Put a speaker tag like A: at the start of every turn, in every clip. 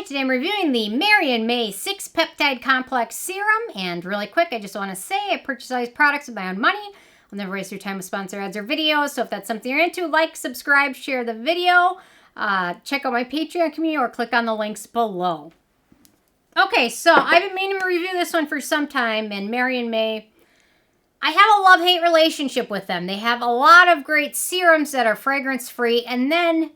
A: today I'm reviewing the Mary and May 6 Peptide Complex Serum. And really quick, I just want to say I purchase all these products with my own money. I'll never waste your time with sponsor ads or videos. So if that's something you're into, like, subscribe, share the video. Check out my Patreon community or click on the links below. Okay, so I've been meaning to review this one for some time. And Mary and May, I have a love-hate relationship with them. They have a lot of great serums that are fragrance-free. And then,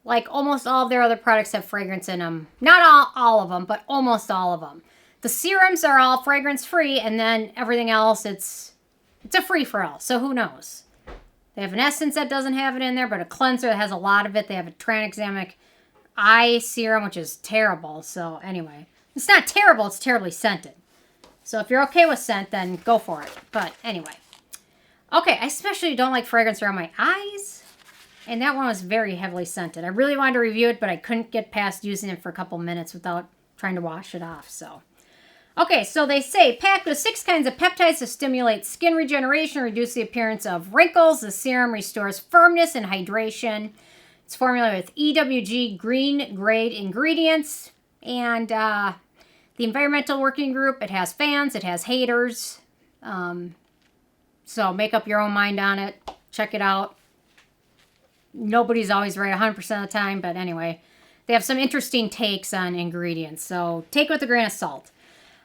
A: like, almost all of their other products have fragrance in them. Not all of them, but almost all of them. The serums are all fragrance-free, and then everything else, it's a free-for-all, so who knows? They have an essence that doesn't have it in there, but a cleanser that has a lot of it. They have a tranexamic eye serum, which is terrible. So anyway, it's not terrible, it's terribly scented. So if you're okay with scent, then go for it. But anyway. Okay, I especially don't like fragrance around my eyes. And that one was very heavily scented. I really wanted to review it, but I couldn't get past using it for a couple minutes without trying to wash it off. So, okay, so they say packed with 6 kinds of peptides to stimulate skin regeneration, reduce the appearance of wrinkles. The serum restores firmness and hydration. It's formulated with EWG green grade ingredients. And the environmental working group, it has fans, it has haters. So make up your own mind on it. Check it out. Nobody's always right 100% of the time, but anyway, they have some interesting takes on ingredients, so take it with a grain of salt.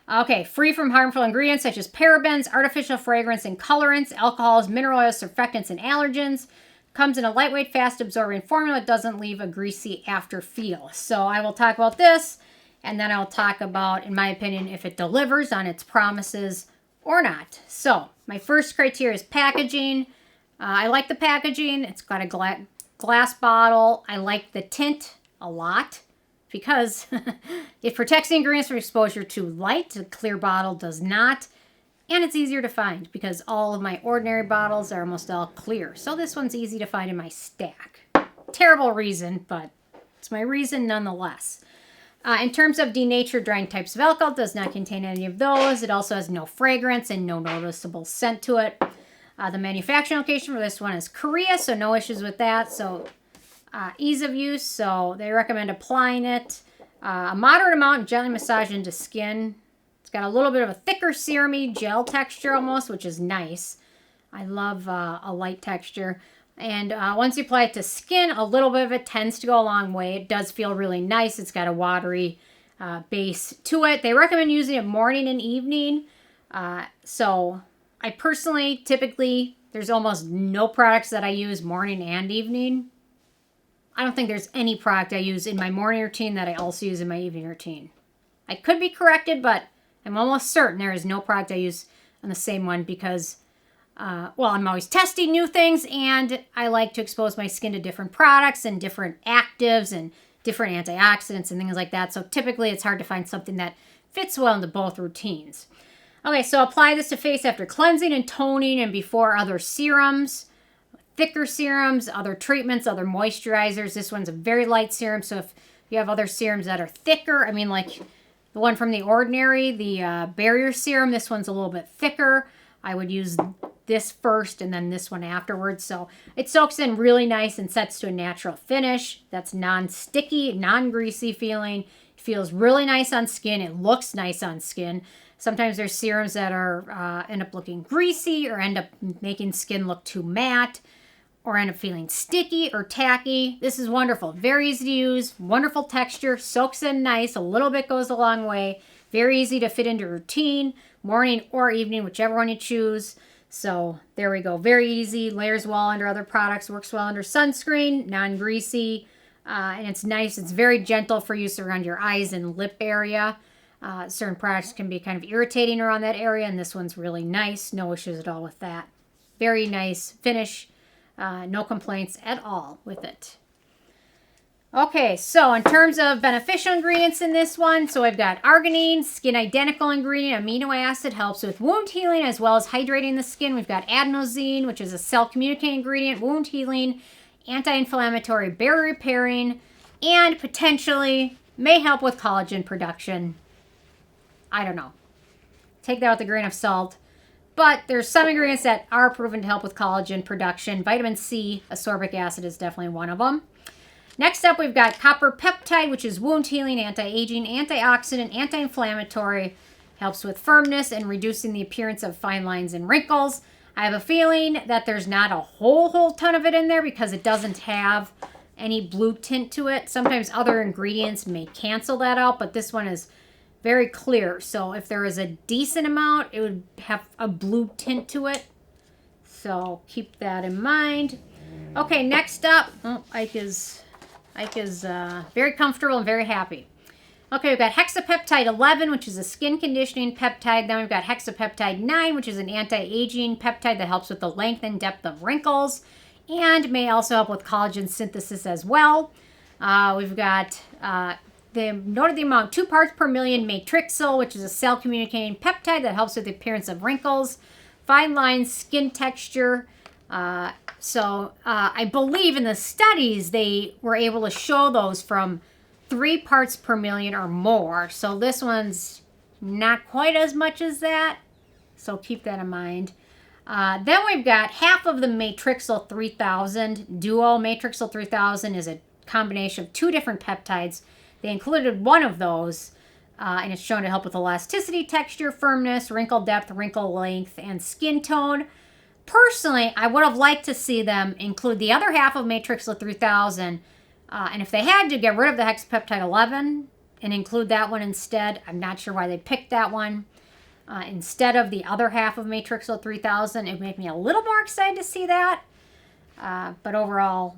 A: Okay, free from harmful ingredients such as parabens, artificial fragrance and colorants, alcohols, mineral oils, surfactants, and allergens. Comes in a lightweight, fast-absorbing formula. It doesn't leave a greasy afterfeel. So I will talk about this, and then I'll talk about, in my opinion, if it delivers on its promises or not. So my first criteria is packaging. I like the packaging. It's got a glass bottle. I like the tint a lot because it protects the ingredients from exposure to light. The clear bottle does not. And it's easier to find because all of my ordinary bottles are almost all clear. So this one's easy to find in my stack. Terrible reason, but it's my reason nonetheless. In terms of denatured drying types of alcohol, it does not contain any of those. It also has no fragrance and no noticeable scent to it. The manufacturing location for this one is Korea, so no issues with that. So ease of use, so they recommend applying it. A moderate amount and gently massage into skin. It's got a little bit of a thicker serumy gel texture almost, which is nice. I love a light texture. And once you apply it to skin, a little bit of it tends to go a long way. It does feel really nice. It's got a watery base to it. They recommend using it morning and evening. So I personally, typically, there's almost no products that I use morning and evening. I don't think there's any product I use in my morning routine that I also use in my evening routine. I could be corrected, but I'm almost certain there is no product I use on the same one because, well, I'm always testing new things and I like to expose my skin to different products and different actives and different antioxidants and things like that. So typically it's hard to find something that fits well into both routines. Okay, so apply this to face after cleansing and toning and before other serums, thicker serums, other treatments, other moisturizers. This one's a very light serum, so if you have other serums that are thicker, I mean like the one from The Ordinary, the barrier serum, this one's a little bit thicker. I would use this first and then this one afterwards. So it soaks in really nice and sets to a natural finish that's non-sticky, non-greasy feeling. It feels really nice on skin. It looks nice on skin. Sometimes there's serums that are end up looking greasy or end up making skin look too matte or end up feeling sticky or tacky. This is wonderful. Very easy to use. Wonderful texture. Soaks in nice. A little bit goes a long way. Very easy to fit into routine. Morning or evening, whichever one you choose. So there we go. Very easy. Layers well under other products. Works well under sunscreen. Non-greasy. And it's nice. It's very gentle for use around your eyes and lip area. Certain products can be kind of irritating around that area, and this one's really nice. No issues at all with that. Very nice finish. No complaints at all with it. Okay, so in terms of beneficial ingredients in this one, so I've got arginine, skin identical ingredient, amino acid, helps with wound healing as well as hydrating the skin. We've got adenosine, which is a cell communicating ingredient, wound healing, anti-inflammatory, barrier repairing, and potentially may help with collagen production. I don't know. Take that with a grain of salt. But there's some ingredients that are proven to help with collagen production. Vitamin C, ascorbic acid is definitely one of them. Next up, we've got copper peptide, which is wound healing, anti-aging, antioxidant, anti-inflammatory. Helps with firmness and reducing the appearance of fine lines and wrinkles. I have a feeling that there's not a whole ton of it in there because it doesn't have any blue tint to it. Sometimes other ingredients may cancel that out, but this one is very clear. So if there is a decent amount, it would have a blue tint to it. So keep that in mind. Okay, next up, Ike is very comfortable and very happy. Okay, we've got hexapeptide 11, which is a skin conditioning peptide. Then we've got hexapeptide 9, which is an anti-aging peptide that helps with the length and depth of wrinkles and may also help with collagen synthesis as well. We've got the noted the amount 2 parts per million matrixyl, which is a cell communicating peptide that helps with the appearance of wrinkles, fine lines, skin texture. So I believe in the studies they were able to show those from 3 parts per million or more. So this one's not quite as much as that. So keep that in mind. Then we've got half of the Matrixyl 3000 duo. Matrixyl 3000 is a combination of 2 different peptides. They included one of those, and it's shown to help with elasticity, texture, firmness, wrinkle depth, wrinkle length, and skin tone. Personally, I would have liked to see them include the other half of Matrixyl 3000. And if they had to get rid of the hexapeptide 11 and include that one instead, I'm not sure why they picked that one. Instead of the other half of Matrixyl 3000, it would make me a little more excited to see that. But overall,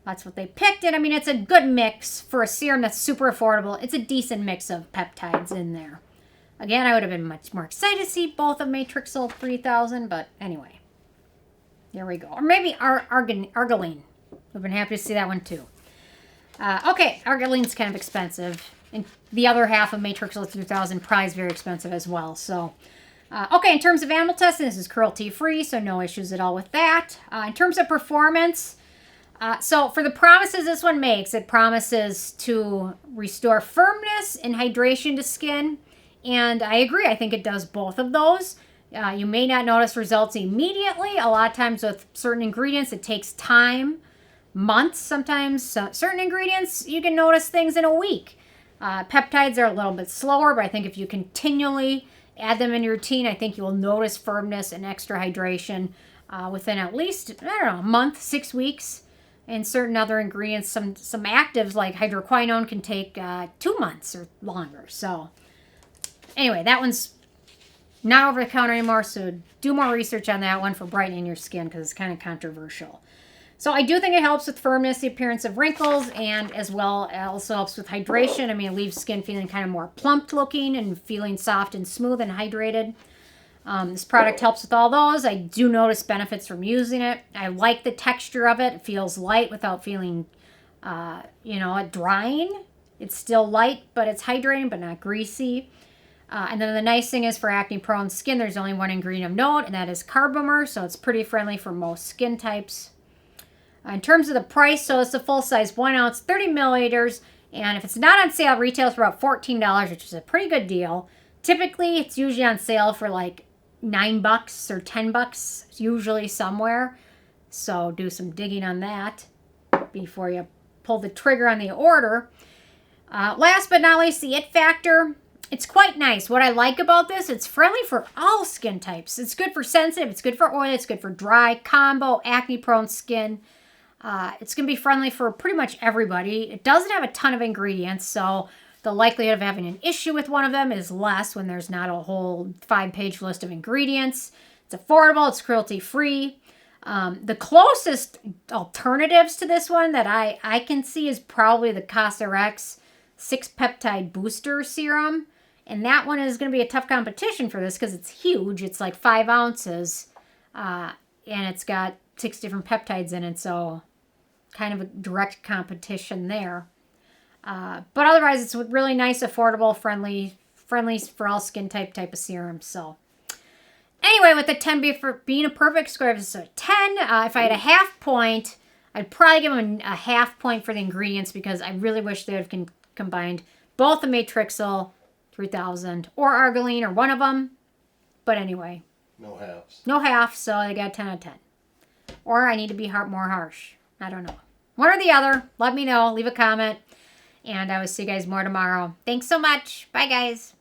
A: that's what they picked. And I mean, it's a good mix for a serum that's super affordable. It's a decent mix of peptides in there. Again, I would have been much more excited to see both of Matrixyl 3000, but anyway. There we go. Or maybe Arginine. We've been happy to see that one too. Okay, Arginine's kind of expensive. And the other half of Matrixyl 3000 probably is very expensive as well. So, okay, in terms of animal testing, this is cruelty-free, so no issues at all with that. In terms of performance, so for the promises this one makes, it promises to restore firmness and hydration to skin. And I agree, I think it does both of those. You may not notice results immediately. A lot of times with certain ingredients, it takes time. Months sometimes. Certain ingredients, you can notice things in a week. Peptides are a little bit slower, but I think if you continually add them in your routine, I think you will notice firmness and extra hydration within at least, I don't know, a month, 6 weeks. And certain other ingredients, some actives like hydroquinone can take 2 months or longer. So anyway, that one's not over the counter anymore, so do more research on that one for brightening your skin because it's kind of controversial. So I do think it helps with firmness, the appearance of wrinkles, and as well, it also helps with hydration. I mean, it leaves skin feeling kind of more plump looking and feeling soft and smooth and hydrated. This product helps with all those. I do notice benefits from using it. I like the texture of it. It feels light without feeling, drying. It's still light, but it's hydrating, but not greasy. And then the nice thing is for acne-prone skin, there's only one ingredient of note, and that is Carbomer, so it's pretty friendly for most skin types. In terms of the price, so it's a full-size 1 ounce, 30 milliliters, and if it's not on sale, retails for about $14, which is a pretty good deal. Typically, it's usually on sale for like $9 or $10, usually somewhere. So do some digging on that before you pull the trigger on the order. Last but not least, the it factor. It's quite nice. What I like about this, it's friendly for all skin types. It's good for sensitive, it's good for oily, it's good for dry, combo, acne-prone skin. It's going to be friendly for pretty much everybody. It doesn't have a ton of ingredients, so the likelihood of having an issue with one of them is less when there's not a whole 5-page list of ingredients. It's affordable. It's cruelty-free. The closest alternatives to this one that I can see is probably the CosRx 6-peptide booster serum. And that one is going to be a tough competition for this because it's huge. It's like 5 ounces. And it's got 6 different peptides in it. So kind of a direct competition there. But otherwise, it's really nice, affordable, friendly for all skin type of serum. So anyway, with the 10 being a perfect score, it's a 10. If I had a half point, I'd probably give them a half point for the ingredients because I really wish they would have combined both the Matrixyl 3000 or Arginine or one of them. But anyway.
B: No halves.
A: No halves, so I got 10 out of 10. Or I need to be more harsh. I don't know. One or the other. Let me know. Leave a comment. And I will see you guys more tomorrow. Thanks so much. Bye, guys.